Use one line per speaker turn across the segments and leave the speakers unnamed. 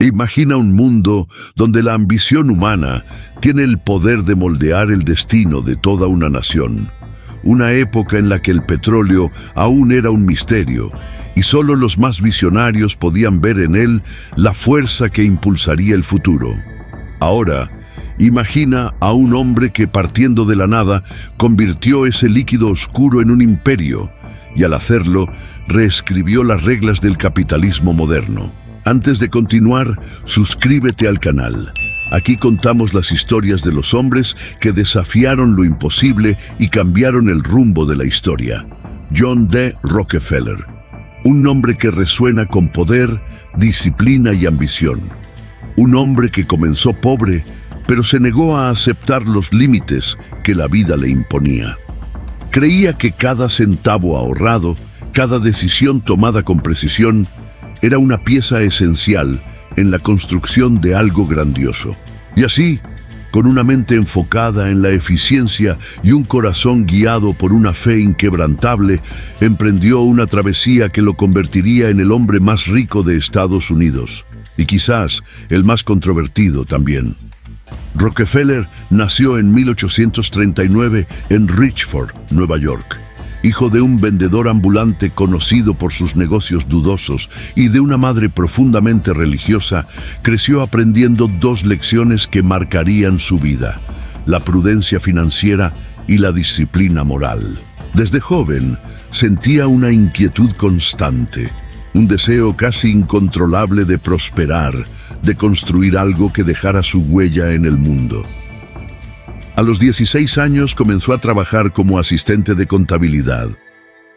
Imagina un mundo donde la ambición humana tiene el poder de moldear el destino de toda una nación. Una época en la que el petróleo aún era un misterio y solo los más visionarios podían ver en él la fuerza que impulsaría el futuro. Ahora, imagina a un hombre que, partiendo de la nada, convirtió ese líquido oscuro en un imperio y al hacerlo, reescribió las reglas del capitalismo moderno. Antes de continuar, suscríbete al canal. Aquí contamos las historias de los hombres que desafiaron lo imposible y cambiaron el rumbo de la historia. John D. Rockefeller, un nombre que resuena con poder, disciplina y ambición. Un hombre que comenzó pobre, pero se negó a aceptar los límites que la vida le imponía. Creía que cada centavo ahorrado, cada decisión tomada con precisión, era una pieza esencial en la construcción de algo grandioso. Y así, con una mente enfocada en la eficiencia y un corazón guiado por una fe inquebrantable, emprendió una travesía que lo convertiría en el hombre más rico de Estados Unidos, y quizás el más controvertido también. Rockefeller nació en 1839 en Richford, Nueva York. Hijo de un vendedor ambulante conocido por sus negocios dudosos y de una madre profundamente religiosa, creció aprendiendo dos lecciones que marcarían su vida: la prudencia financiera y la disciplina moral. Desde joven, sentía una inquietud constante, un deseo casi incontrolable de prosperar, de construir algo que dejara su huella en el mundo. A los 16 años comenzó a trabajar como asistente de contabilidad.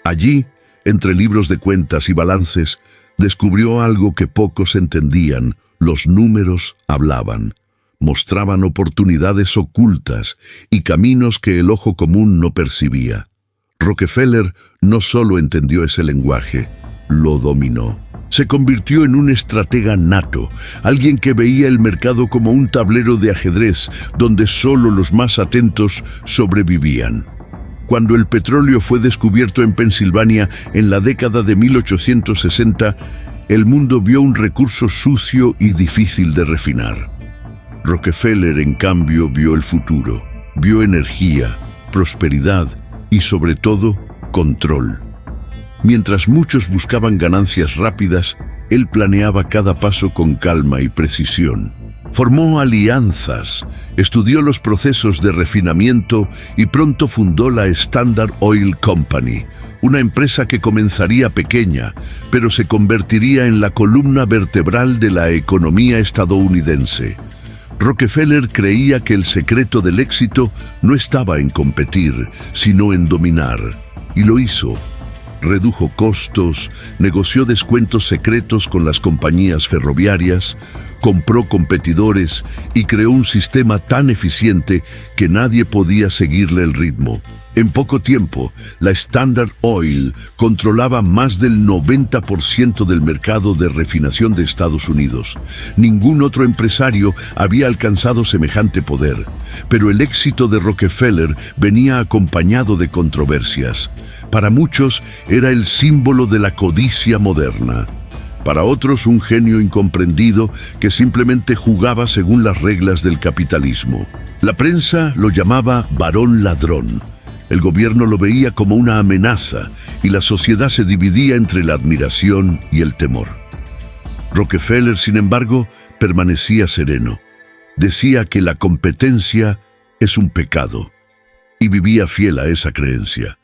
Allí, entre libros de cuentas y balances, descubrió algo que pocos entendían: los números hablaban, mostraban oportunidades ocultas y caminos que el ojo común no percibía. Rockefeller no solo entendió ese lenguaje, lo dominó. Se convirtió en un estratega nato, alguien que veía el mercado como un tablero de ajedrez donde solo los más atentos sobrevivían. Cuando el petróleo fue descubierto en Pensilvania en la década de 1860, el mundo vio un recurso sucio y difícil de refinar. Rockefeller, en cambio, vio el futuro, vio energía, prosperidad y, sobre todo, control. Mientras muchos buscaban ganancias rápidas, él planeaba cada paso con calma y precisión. Formó alianzas, estudió los procesos de refinamiento y pronto fundó la Standard Oil Company, una empresa que comenzaría pequeña, pero se convertiría en la columna vertebral de la economía estadounidense. Rockefeller creía que el secreto del éxito no estaba en competir, sino en dominar, y lo hizo. Redujo costos, negoció descuentos secretos con las compañías ferroviarias, compró competidores y creó un sistema tan eficiente que nadie podía seguirle el ritmo. En poco tiempo, la Standard Oil controlaba más del 90% del mercado de refinación de Estados Unidos. Ningún otro empresario había alcanzado semejante poder, pero el éxito de Rockefeller venía acompañado de controversias. Para muchos era el símbolo de la codicia moderna. Para otros, un genio incomprendido que simplemente jugaba según las reglas del capitalismo. La prensa lo llamaba varón ladrón. El gobierno lo veía como una amenaza y la sociedad se dividía entre la admiración y el temor. Rockefeller, sin embargo, permanecía sereno. Decía que la competencia es un pecado y vivía fiel a esa creencia.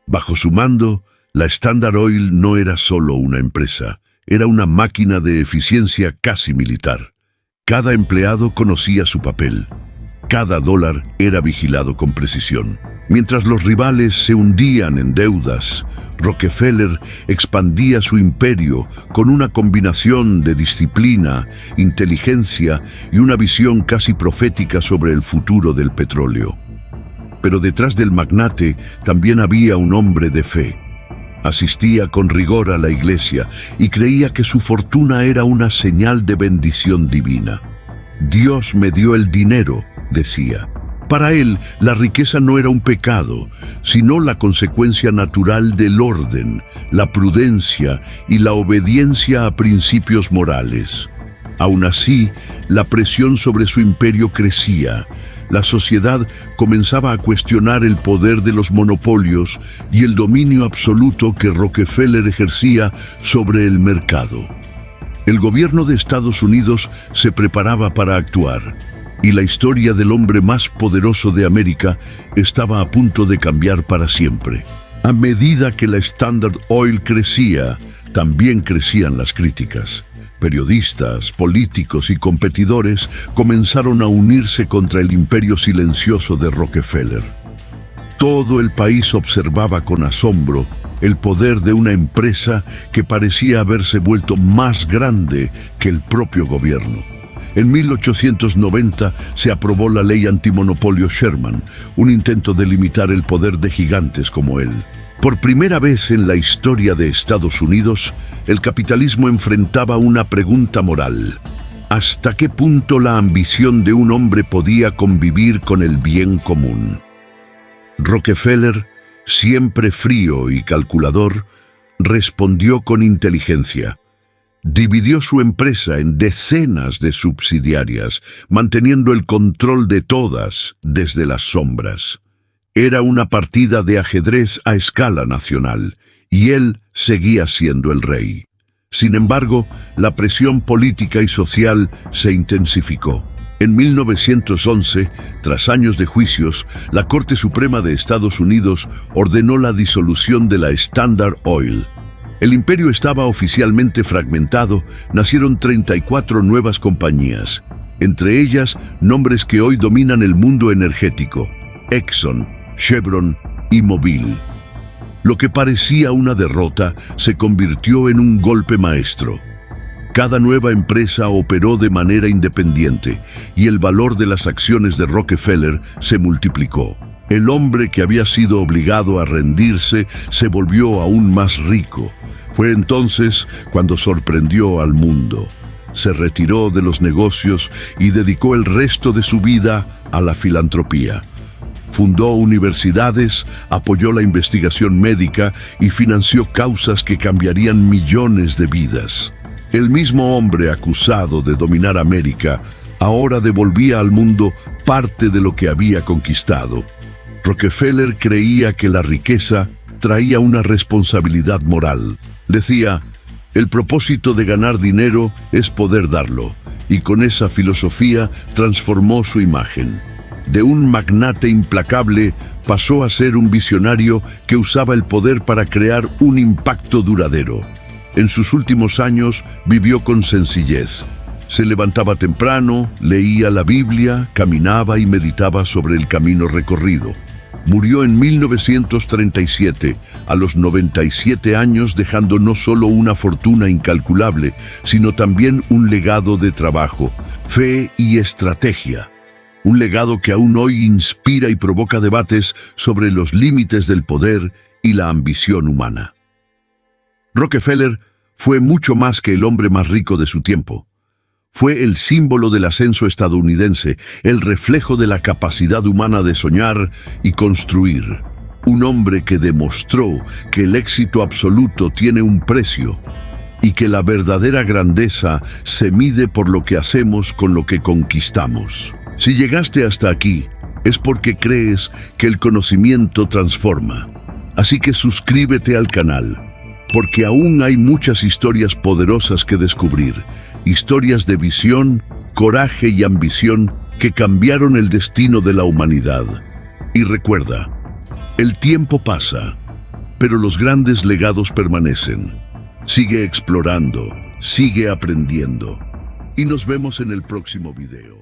Bajo su mando, la Standard Oil no era solo una empresa, era una máquina de eficiencia casi militar. Cada empleado conocía su papel. Cada dólar era vigilado con precisión. Mientras los rivales se hundían en deudas, Rockefeller expandía su imperio con una combinación de disciplina, inteligencia y una visión casi profética sobre el futuro del petróleo. Pero detrás del magnate también había un hombre de fe. Asistía con rigor a la iglesia y creía que su fortuna era una señal de bendición divina. Dios me dio el dinero, decía. Para él, la riqueza no era un pecado, sino la consecuencia natural del orden, la prudencia y la obediencia a principios morales. Aún así, la presión sobre su imperio crecía. La sociedad comenzaba a cuestionar el poder de los monopolios y el dominio absoluto que Rockefeller ejercía sobre el mercado. El gobierno de Estados Unidos se preparaba para actuar, y la historia del hombre más poderoso de América estaba a punto de cambiar para siempre. A medida que la Standard Oil crecía, también crecían las críticas. Periodistas, políticos y competidores comenzaron a unirse contra el imperio silencioso de Rockefeller. Todo el país observaba con asombro el poder de una empresa que parecía haberse vuelto más grande que el propio gobierno. En 1890 se aprobó la ley antimonopolio Sherman, un intento de limitar el poder de gigantes como él. Por primera vez en la historia de Estados Unidos, el capitalismo enfrentaba una pregunta moral. ¿Hasta qué punto la ambición de un hombre podía convivir con el bien común? Rockefeller, siempre frío y calculador, respondió con inteligencia. Dividió su empresa en decenas de subsidiarias, manteniendo el control de todas desde las sombras. Era una partida de ajedrez a escala nacional, y él seguía siendo el rey. Sin embargo, la presión política y social se intensificó. En 1911, tras años de juicios, la Corte Suprema de Estados Unidos ordenó la disolución de la Standard Oil. El imperio estaba oficialmente fragmentado, nacieron 34 nuevas compañías, entre ellas nombres que hoy dominan el mundo energético: Exxon, Chevron y Mobil. Lo que parecía una derrota se convirtió en un golpe maestro. Cada nueva empresa operó de manera independiente y el valor de las acciones de Rockefeller se multiplicó. El hombre que había sido obligado a rendirse se volvió aún más rico. Fue entonces cuando sorprendió al mundo. Se retiró de los negocios y dedicó el resto de su vida a la filantropía. Fundó universidades, apoyó la investigación médica y financió causas que cambiarían millones de vidas. El mismo hombre acusado de dominar América ahora devolvía al mundo parte de lo que había conquistado. Rockefeller creía que la riqueza traía una responsabilidad moral. Decía, el propósito de ganar dinero es poder darlo, y con esa filosofía transformó su imagen. De un magnate implacable pasó a ser un visionario que usaba el poder para crear un impacto duradero. En sus últimos años vivió con sencillez. Se levantaba temprano, leía la Biblia, caminaba y meditaba sobre el camino recorrido. Murió en 1937, a los 97 años, dejando no solo una fortuna incalculable, sino también un legado de trabajo, fe y estrategia. Un legado que aún hoy inspira y provoca debates sobre los límites del poder y la ambición humana. Rockefeller fue mucho más que el hombre más rico de su tiempo. Fue el símbolo del ascenso estadounidense, el reflejo de la capacidad humana de soñar y construir. Un hombre que demostró que el éxito absoluto tiene un precio y que la verdadera grandeza se mide por lo que hacemos con lo que conquistamos. Si llegaste hasta aquí, es porque crees que el conocimiento transforma. Así que suscríbete al canal, porque aún hay muchas historias poderosas que descubrir. Historias de visión, coraje y ambición que cambiaron el destino de la humanidad. Y recuerda, el tiempo pasa, pero los grandes legados permanecen. Sigue explorando, sigue aprendiendo. Y nos vemos en el próximo video.